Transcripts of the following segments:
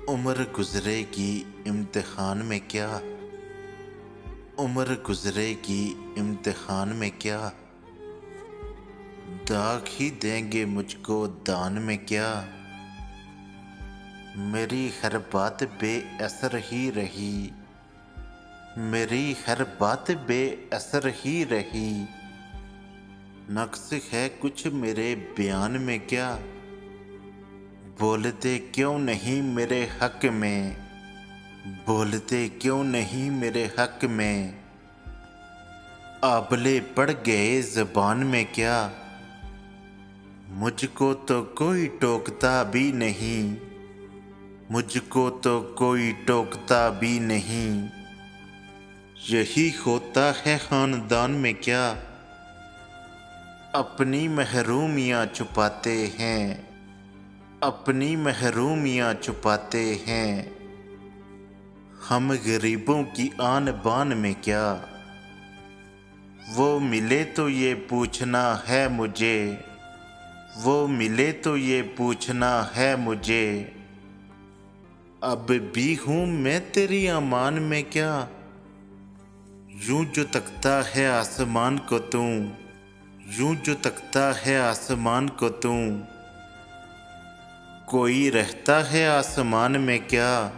उम्र गुजरेगी इम्तिहान में क्या। उम्र गुजरेगी इम्तिहान में क्या। दाग ही देंगे मुझको दान में क्या। मेरी हर बात बेअसर ही रही। मेरी हर बात बेअसर ही रही। नक्स है कुछ मेरे बयान में क्या। बोलते क्यों नहीं मेरे हक में। बोलते क्यों नहीं मेरे हक में। आबले पड़ गए ज़बान में क्या। मुझको तो कोई टोकता भी नहीं। मुझको तो कोई टोकता भी नहीं। यही होता है खानदान में क्या। अपनी महरूमियाँ छुपाते हैं। अपनी महरूमियाँ छुपाते हैं। हम गरीबों की आन बान में क्या। वो मिले तो ये पूछना है मुझे। वो मिले तो ये पूछना है मुझे। अब भी हूँ मैं तेरी अमान में क्या। यूं जो तकता है आसमान को तू। यूं जो तकता है आसमान को तू। कोई रहता है आसमान में क्या।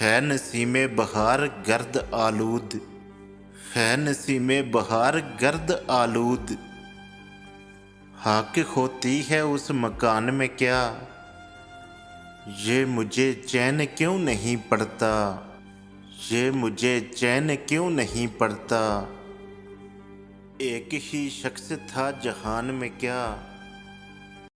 है नसीमे बहार गर्द आलूद। है नसीमे बहार गर्द आलूद। हक होती है उस मकान में क्या। ये मुझे चैन क्यों नहीं पड़ता। ये मुझे चैन क्यों नहीं पड़ता। एक ही शख्स था जहान में क्या।